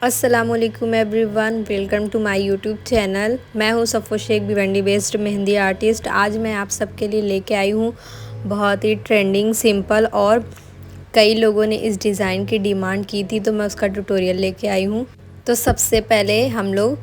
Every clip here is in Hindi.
अस्सलामुअलैकुम everyone, welcome to my YouTube channel. मैं हूं सफ़ो शेख, भिवंडी बेस्ड मेहंदी आर्टिस्ट। आज मैं आप सबके लिए लेके आई हूं बहुत ही ट्रेंडिंग, सिंपल और कई लोगों ने इस डिज़ाइन की डिमांड की थी, तो मैं उसका ट्यूटोरियल लेके आई हूं। तो सबसे पहले हम लोग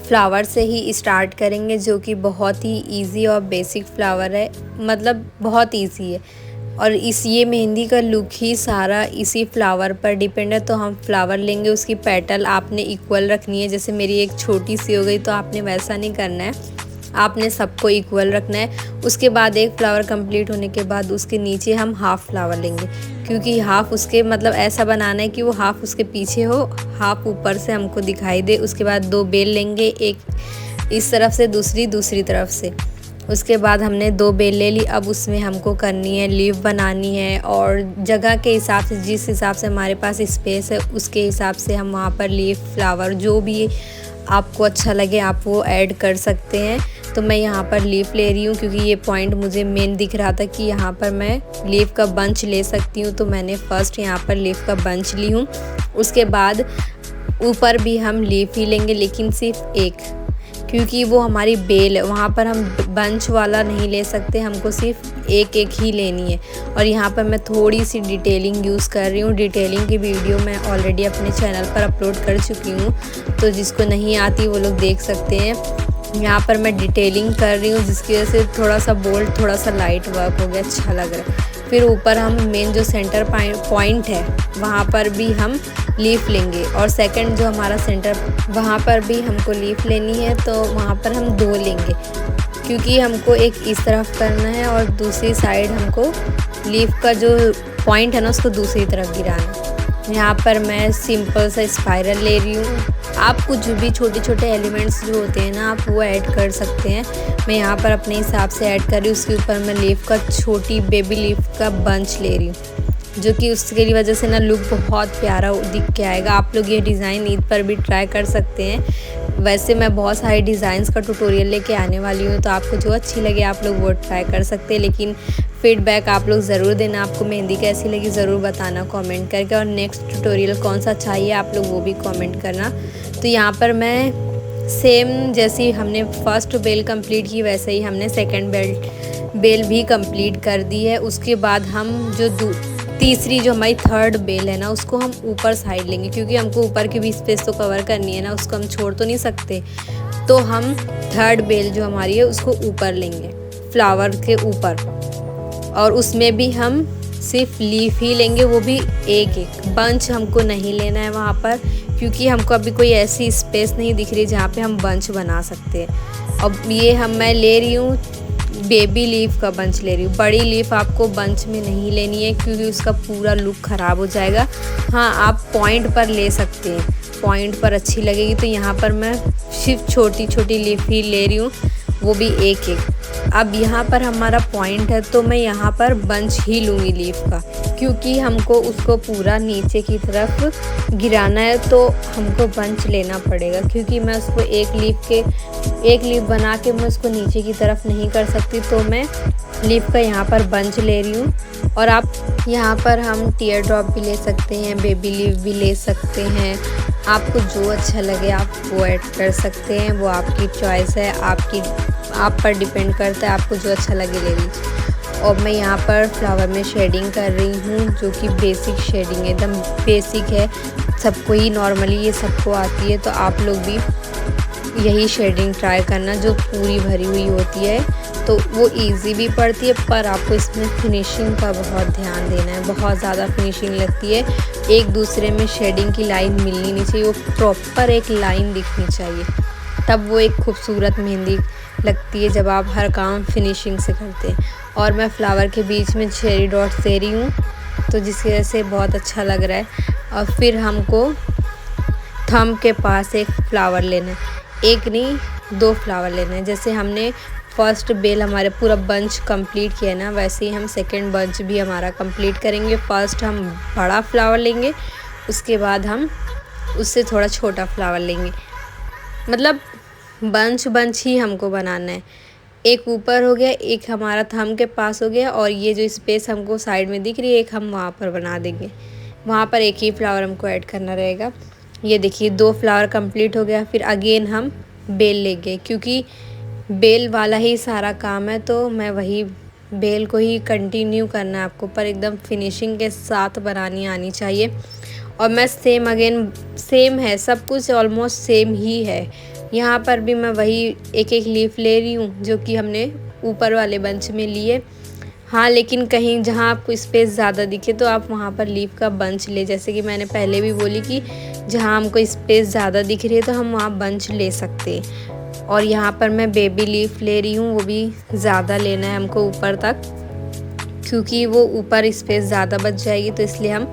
फ्लावर से ही स्टार्ट करेंगे, जो कि बहुत ही इजी और बेसिक फ्लावर है, मतलब बहुत इजी है। और ये मेहंदी का लुक ही सारा इसी फ्लावर पर डिपेंड है। तो हम फ्लावर लेंगे, उसकी पेटल आपने इक्वल रखनी है। जैसे मेरी एक छोटी सी हो गई, तो आपने वैसा नहीं करना है, आपने सबको इक्वल रखना है। उसके बाद एक फ्लावर कंप्लीट होने के बाद उसके नीचे हम हाफ़ फ्लावर लेंगे, क्योंकि हाफ़ उसके मतलब ऐसा बनाना है कि वो हाफ़ उसके पीछे हो, हाफ़ ऊपर से हमको दिखाई दे। उसके बाद 2 बेल लेंगे, एक इस तरफ से, दूसरी तरफ से। उसके बाद हमने 2 बेल ले ली। अब उसमें हमको करनी है लीफ बनानी है, और जगह के हिसाब से, जिस हिसाब से हमारे पास स्पेस है उसके हिसाब से हम वहाँ पर लीफ, फ्लावर जो भी आपको अच्छा लगे आप वो ऐड कर सकते हैं। तो मैं यहाँ पर लीफ ले रही हूँ, क्योंकि ये पॉइंट मुझे मेन दिख रहा था कि यहाँ पर मैं लीफ का बंच ले सकती हूँ। तो मैंने फ़र्स्ट यहाँ पर लीफ का बंच ली हूँ। उसके बाद ऊपर भी हम लीफ ही लेंगे, लेकिन सिर्फ एक, क्योंकि वो हमारी बेल है, वहाँ पर हम बंच वाला नहीं ले सकते, हमको सिर्फ एक एक ही लेनी है। और यहाँ पर मैं थोड़ी सी डिटेलिंग यूज़ कर रही हूँ। डिटेलिंग की वीडियो मैं ऑलरेडी अपने चैनल पर अपलोड कर चुकी हूँ, तो जिसको नहीं आती वो लोग देख सकते हैं। यहाँ पर मैं डिटेलिंग कर रही हूँ, जिसकी वजह से थोड़ा सा बोल्ड, थोड़ा सा लाइट वर्क हो गया, अच्छा लग रहा है। फिर ऊपर हम मेन जो सेंटर पॉइंट है वहाँ पर भी हम लीफ लेंगे, और सेकंड जो हमारा सेंटर वहाँ पर भी हमको लीफ लेनी है। तो वहाँ पर हम 2 लेंगे, क्योंकि हमको एक इस तरफ करना है और दूसरी साइड हमको लीफ का जो पॉइंट है ना उसको दूसरी तरफ गिराना है। यहाँ पर मैं सिंपल सा स्पाइरल ले रही हूँ। आप कुछ भी छोटे छोटे एलिमेंट्स जो होते हैं ना आप वो ऐड कर सकते हैं। मैं यहाँ पर अपने हिसाब से ऐड कर रही हूँ। उसके ऊपर मैं लीफ का छोटी बेबी लीफ का बंच ले रही हूँ, जो कि उसके वजह से ना लुक बहुत प्यारा दिख के आएगा। आप लोग ये डिज़ाइन ईद पर भी ट्राई कर सकते हैं। वैसे मैं बहुत सारे डिज़ाइंस का ट्यूटोरियल लेके आने वाली हूँ, तो आपको जो अच्छी लगे आप लोग वो ट्राई कर सकते हैं। लेकिन फीडबैक आप लोग ज़रूर देना, आपको मेहंदी कैसी लगी ज़रूर बताना कमेंट करके, और नेक्स्ट ट्यूटोरियल कौन सा चाहिए आप लोग वो भी कमेंट करना। तो यहाँ पर मैं सेम जैसी हमने फर्स्ट बेल कंप्लीट की, वैसे ही हमने सेकेंड बेल भी कंप्लीट कर दी है। उसके बाद हम जो तीसरी जो हमारी थर्ड बेल है ना उसको हम ऊपर साइड लेंगे, क्योंकि हमको ऊपर की भी स्पेस तो कवर करनी है ना, उसको हम छोड़ तो नहीं सकते। तो हम थर्ड बेल जो हमारी है उसको ऊपर लेंगे, फ्लावर के ऊपर, और उसमें भी हम सिर्फ लीफ ही लेंगे, वो भी एक एक। बंच हमको नहीं लेना है वहाँ पर, क्योंकि हमको अभी कोई ऐसी स्पेस नहीं दिख रही जहाँ पे हम बंच बना सकते हैं। अब ये मैं ले रही हूँ बेबी लीफ का बंच ले रही हूँ। बड़ी लीफ आपको बंच में नहीं लेनी है, क्योंकि उसका पूरा लुक ख़राब हो जाएगा। हाँ, आप पॉइंट पर ले सकते हैं, पॉइंट पर अच्छी लगेगी। तो यहाँ पर मैं सिर्फ छोटी छोटी लीफ ही ले रही हूँ, वो भी एक एक। अब यहाँ पर हमारा पॉइंट है, तो मैं यहाँ पर बंच ही लूँगी लीफ का, क्योंकि हमको उसको पूरा नीचे की तरफ गिराना है। तो हमको बंच लेना पड़ेगा, क्योंकि मैं उसको एक लीफ बना के मैं उसको नीचे की तरफ नहीं कर सकती। तो मैं लीफ का यहाँ पर बंच ले रही हूँ। और आप यहाँ पर हम टीयर ड्रॉप भी ले सकते हैं, बेबी लीफ भी ले सकते हैं। आपको जो अच्छा लगे आप वो ऐड कर सकते हैं, वो आपकी चॉइस है, आप पर डिपेंड करता है, आपको जो अच्छा लगे ले लीजिए। और मैं यहाँ पर फ्लावर में शेडिंग कर रही हूँ, जो कि बेसिक शेडिंग है, एकदम बेसिक है, सबको ही नॉर्मली ये सबको आती है। तो आप लोग भी यही शेडिंग ट्राई करना जो पूरी भरी हुई होती है, तो वो इजी भी पड़ती है, पर आपको इसमें फिनिशिंग का बहुत ध्यान देना है। बहुत ज़्यादा फिनिशिंग लगती है, एक दूसरे में शेडिंग की लाइन मिलनी नहीं चाहिए, वो प्रॉपर एक लाइन दिखनी चाहिए, तब वो एक खूबसूरत मेहंदी लगती है जब आप हर काम फिनिशिंग से करते हैं। और मैं फ्लावर के बीच में चेरी डॉट्स दे रही हूँ, तो जिसकी वजह से बहुत अच्छा लग रहा है। और फिर हमको थंब के पास एक फ्लावर लेना है, एक नहीं 2 फ्लावर लेना है। जैसे हमने फर्स्ट बेल हमारे पूरा बंच कंप्लीट किया ना, वैसे ही हम सेकंड बंच भी हमारा कंप्लीट करेंगे। फर्स्ट हम बड़ा फ्लावर लेंगे, उसके बाद हम उससे थोड़ा छोटा फ्लावर लेंगे, मतलब बंच ही हमको बनाना है। एक ऊपर हो गया, एक हमारा थंब के पास हो गया, और ये जो स्पेस हमको साइड में दिख रही है एक हम वहाँ पर बना देंगे। वहाँ पर एक ही फ्लावर हमको ऐड करना रहेगा। ये देखिए 2 फ्लावर कंप्लीट हो गया। फिर अगेन हम बेल लेंगे, क्योंकि बेल वाला ही सारा काम है तो मैं वही बेल को ही कंटिन्यू करना है आपको, पर एकदम फिनिशिंग के साथ बनानी आनी चाहिए। और मैं सेम अगेन सेम है, सब कुछ ऑलमोस्ट सेम ही है। यहाँ पर भी मैं वही एक एक लीफ ले रही हूँ जो कि हमने ऊपर वाले बंच में लिए। हाँ, लेकिन कहीं जहाँ आपको स्पेस ज़्यादा दिखे तो आप वहाँ पर लीफ का बंच ले, जैसे कि मैंने पहले भी बोली कि जहाँ हमको स्पेस ज़्यादा दिख रही है तो हम वहाँ बंच ले सकते हैं। और यहाँ पर मैं बेबी लीफ ले रही हूँ, वो भी ज़्यादा लेना है हमको ऊपर तक, क्योंकि वो ऊपर स्पेस ज़्यादा बच जाएगी, तो इसलिए हम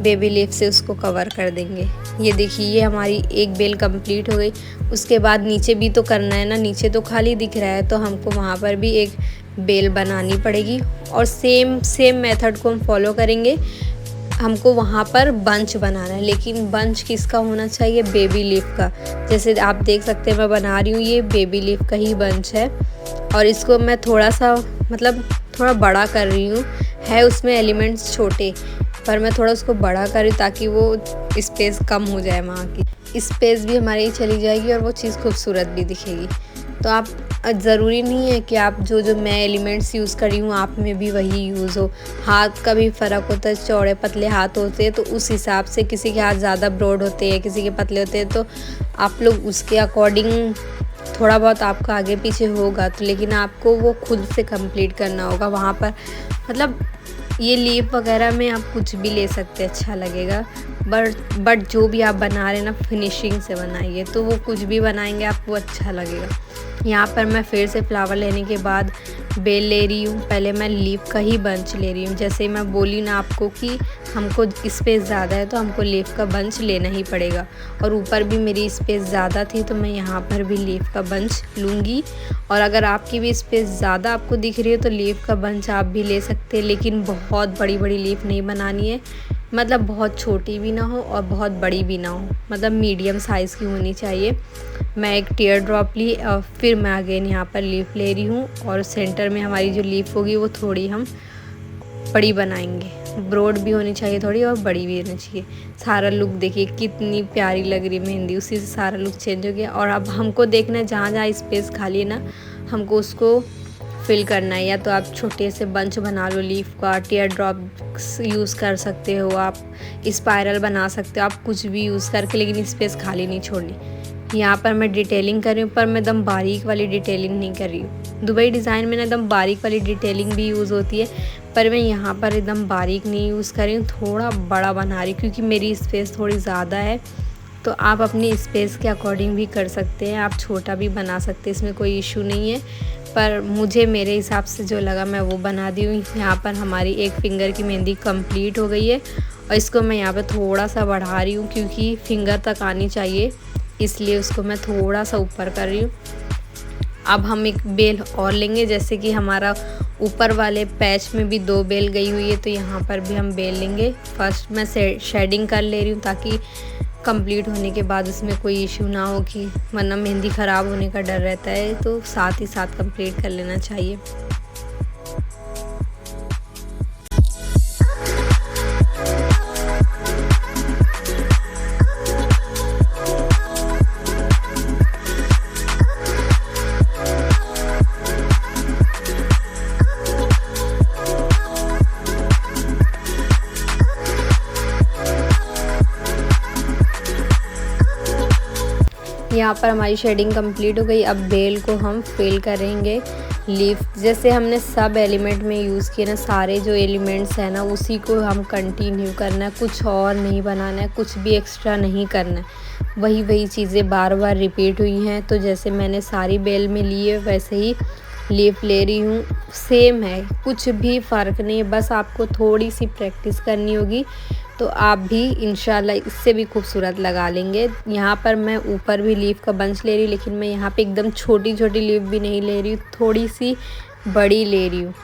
बेबी लीफ से उसको कवर कर देंगे। ये देखिए ये हमारी एक बेल कंप्लीट हो गई। उसके बाद नीचे भी तो करना है ना, नीचे तो खाली दिख रहा है तो हमको वहाँ पर भी एक बेल बनानी पड़ेगी। और सेम मेथड को हम फॉलो करेंगे। हमको वहाँ पर बंच बनाना है, लेकिन बंच किसका होना चाहिए? बेबी लीफ का। जैसे आप देख सकते हैं मैं बना रही हूँ, ये बेबी लीफ का ही बंच है। और इसको मैं थोड़ा सा मतलब थोड़ा बड़ा कर रही हूँ, है उसमें एलिमेंट्स छोटे, पर मैं थोड़ा उसको बड़ा कर रही हूँ ताकि वो स्पेस कम हो जाए, वहाँ की स्पेस भी हमारी चली जाएगी और वो चीज़ खूबसूरत भी दिखेगी। तो आप ज़रूरी नहीं है कि आप जो मैं एलिमेंट्स यूज़ कर रही हूँ आप में भी वही यूज़ हो। हाथ का भी फ़र्क होता है, चौड़े पतले हाथ होते हैं तो उस हिसाब से किसी के हाथ ज़्यादा ब्रॉड होते हैं, किसी के पतले होते हैं, तो आप लोग उसके अकॉर्डिंग थोड़ा बहुत आपका आगे पीछे होगा तो, लेकिन आपको वो खुद से कंप्लीट करना होगा वहाँ पर। मतलब ये लीफ वगैरह में आप कुछ भी ले सकते हैं, अच्छा लगेगा। बट जो भी आप बना रहे हैं ना, फिनिशिंग से बनाइए, तो वो कुछ भी बनाएंगे आपको अच्छा लगेगा। यहाँ पर मैं फिर से फ्लावर लेने के बाद बेल ले रही हूँ। पहले मैं लीफ का ही बंच ले रही हूँ, जैसे मैं बोली ना आपको कि हमको स्पेस ज़्यादा है तो हमको लीफ का बंच लेना ही पड़ेगा। और ऊपर भी मेरी स्पेस ज़्यादा थी तो मैं यहाँ पर भी लीफ का बंच लूँगी। और अगर आपकी भी स्पेस ज़्यादा आपको दिख रही है तो लीफ का बंच आप भी ले सकते हैं, लेकिन बहुत बड़ी बड़ी लीफ नहीं बनानी है। मतलब बहुत छोटी भी ना हो और बहुत बड़ी भी ना हो, मतलब मीडियम साइज़ की होनी चाहिए। मैं एक टीयर ड्रॉप ली और फिर मैं अगेन यहाँ पर लीफ ले रही हूँ। और सेंटर में हमारी जो लीफ होगी वो थोड़ी हम बड़ी बनाएंगे, ब्रॉड भी होनी चाहिए थोड़ी और बड़ी भी होनी चाहिए। सारा लुक देखिए कितनी प्यारी लग रही है मेहंदी, उसी से सारा लुक चेंज हो गया। और अब हमको देखना है जहाँ जहाँ स्पेस खाली है ना, हमको उसको फिल करना है। या तो आप छोटे से बंच बना लो लीफ का, टीयर ड्रॉप्स यूज़ कर सकते हो, आप स्पाइरल बना सकते हो, आप कुछ भी यूज़ करके, लेकिन स्पेस खाली नहीं छोड़नी। यहाँ पर मैं डिटेलिंग कर रही हूँ, पर मैं एकदम बारीक वाली डिटेलिंग नहीं कर रही हूँ। दुबई डिज़ाइन में ना एकदम बारीक वाली डिटेलिंग भी यूज़ होती है, पर मैं यहाँ पर एकदम बारीक नहीं यूज़ कर रही हूँ, थोड़ा बड़ा बना रही हूँ क्योंकि मेरी स्पेस थोड़ी ज़्यादा है। तो आप अपनी स्पेस के अकॉर्डिंग भी कर सकते हैं, आप छोटा भी बना सकते हैं, इसमें कोई इशू नहीं है। पर मुझे मेरे हिसाब से जो लगा मैं वो बना दी हूँ। यहाँ पर हमारी एक फिंगर की मेहंदी कंप्लीट हो गई है और इसको मैं यहाँ पे थोड़ा सा बढ़ा रही हूँ क्योंकि फिंगर तक आनी चाहिए, इसलिए उसको मैं थोड़ा सा ऊपर कर रही हूँ। अब हम एक बेल और लेंगे, जैसे कि हमारा ऊपर वाले पैच में भी 2 बेल गई हुई है तो यहाँ पर भी हम बेल लेंगे। फर्स्ट मैं शेडिंग कर ले रही हूँ ताकि कंप्लीट होने के बाद उसमें कोई इशू ना हो, कि वरना मेहंदी ख़राब होने का डर रहता है, तो साथ ही साथ कंप्लीट कर लेना चाहिए। यहाँ पर हमारी शेडिंग कंप्लीट हो गई। अब बेल को हम फिल करेंगे लीफ, जैसे हमने सब एलिमेंट में यूज़ किए ना, सारे जो एलिमेंट्स हैं ना उसी को हम कंटिन्यू करना है, कुछ और नहीं बनाना है, कुछ भी एक्स्ट्रा नहीं करना है। वही चीज़ें बार बार रिपीट हुई हैं, तो जैसे मैंने सारी बेल में ली है वैसे ही लीफ ले रही हूँ। सेम है, कुछ भी फ़र्क नहीं है, बस आपको थोड़ी सी प्रैक्टिस करनी होगी तो आप भी इंशाल्लाह इससे भी खूबसूरत लगा लेंगे। यहाँ पर मैं ऊपर भी लीफ का बंच ले रही हूँ, लेकिन मैं यहाँ पे एकदम छोटी छोटी लीफ भी नहीं ले रही हूँ, थोड़ी सी बड़ी ले रही हूँ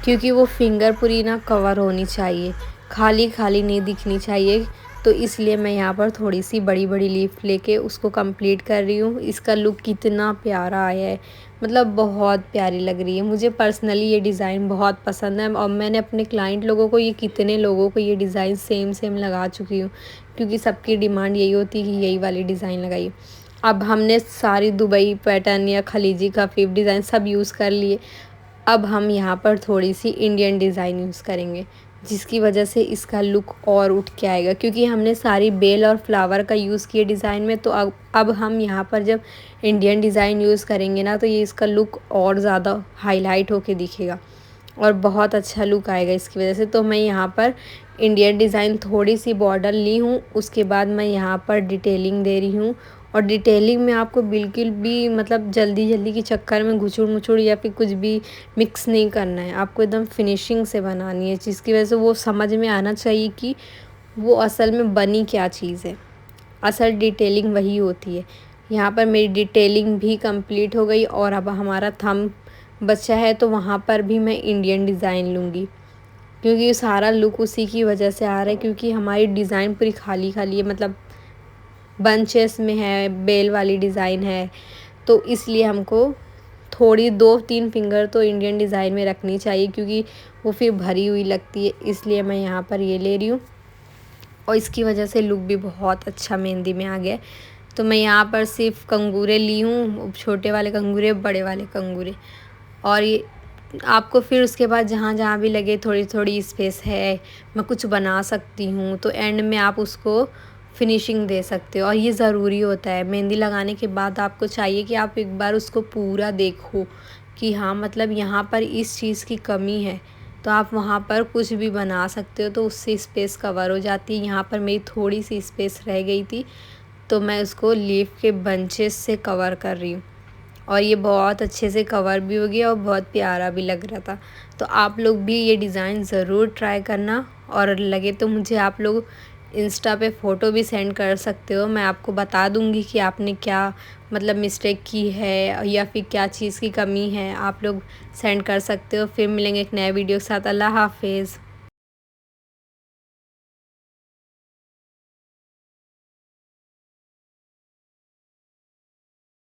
क्योंकि वो फिंगर पूरी ना कवर होनी चाहिए, खाली खाली नहीं दिखनी चाहिए। तो इसलिए मैं यहाँ पर थोड़ी सी बड़ी बड़ी लीफ लेके उसको कंप्लीट कर रही हूँ। इसका लुक कितना प्यारा आया है, मतलब बहुत प्यारी लग रही है। मुझे पर्सनली ये डिज़ाइन बहुत पसंद है और मैंने अपने क्लाइंट लोगों को, ये कितने लोगों को ये डिज़ाइन सेम लगा चुकी हूँ क्योंकि सबकी डिमांड यही होती है कि यही वाली डिज़ाइन लगाइए। अब हमने सारी दुबई पैटर्न या खलीजी कफ़ीफ डिज़ाइन सब यूज़ कर लिए। अब हम यहाँ पर थोड़ी सी इंडियन डिज़ाइन यूज़ करेंगे, जिसकी वजह से इसका लुक और उठ के आएगा, क्योंकि हमने सारी बेल और फ्लावर का यूज़ किया डिज़ाइन में। तो अब हम यहाँ पर जब इंडियन डिज़ाइन यूज़ करेंगे ना, तो ये इसका लुक और ज़्यादा हाईलाइट होके दिखेगा और बहुत अच्छा लुक आएगा इसकी वजह से। तो मैं यहाँ पर इंडियन डिज़ाइन थोड़ी सी बॉर्डर ली हूँ, उसके बाद मैं यहाँ पर डिटेलिंग दे रही हूँ। और डिटेलिंग में आपको बिल्कुल भी मतलब जल्दी जल्दी के चक्कर में घुचुड़ मुचुड़ या फिर कुछ भी मिक्स नहीं करना है, आपको एकदम फिनिशिंग से बनानी है, जिसकी वजह से वो समझ में आना चाहिए कि वो असल में बनी क्या चीज़ है। असल डिटेलिंग वही होती है। यहाँ पर मेरी डिटेलिंग भी कंप्लीट हो गई और अब हमारा थंब बचा है, तो वहाँ पर भी मैं इंडियन डिज़ाइन लूँगी, क्योंकि सारा लुक उसी की वजह से आ रहा है, क्योंकि हमारी डिज़ाइन पूरी खाली खाली है, मतलब बंचेस में है, बेल वाली डिज़ाइन है। तो इसलिए हमको थोड़ी 2-3 फिंगर तो इंडियन डिज़ाइन में रखनी चाहिए, क्योंकि वो फिर भरी हुई लगती है। इसलिए मैं यहाँ पर ये ले रही हूँ और इसकी वजह से लुक भी बहुत अच्छा मेहंदी में आ गया। तो मैं यहाँ पर सिर्फ कंगूरे ली हूँ, छोटे वाले कंगूरे, बड़े वाले कंगूरे। और ये आपको फिर उसके बाद जहाँ जहाँ भी लगे थोड़ी थोड़ी स्पेस है, मैं कुछ बना सकती हूँ, तो एंड में आप उसको फिनिशिंग दे सकते हो। और ये ज़रूरी होता है, मेहंदी लगाने के बाद आपको चाहिए कि आप एक बार उसको पूरा देखो कि हाँ मतलब यहाँ पर इस चीज़ की कमी है, तो आप वहाँ पर कुछ भी बना सकते हो, तो उससे स्पेस कवर हो जाती है। यहाँ पर मेरी थोड़ी सी स्पेस रह गई थी, तो मैं उसको लीफ के बंचेस से कवर कर रही हूँ और ये बहुत अच्छे से कवर भी हो गया और बहुत प्यारा भी लग रहा था। तो आप लोग भी ये डिज़ाइन ज़रूर ट्राई करना, और लगे तो मुझे आप लोग इंस्टा पे फ़ोटो भी सेंड कर सकते हो। मैं आपको बता दूँगी कि आपने क्या मतलब मिस्टेक की है या फिर क्या चीज़ की कमी है, आप लोग सेंड कर सकते हो। फिर मिलेंगे एक नए वीडियो के साथ। अल्लाह हाफ़िज़।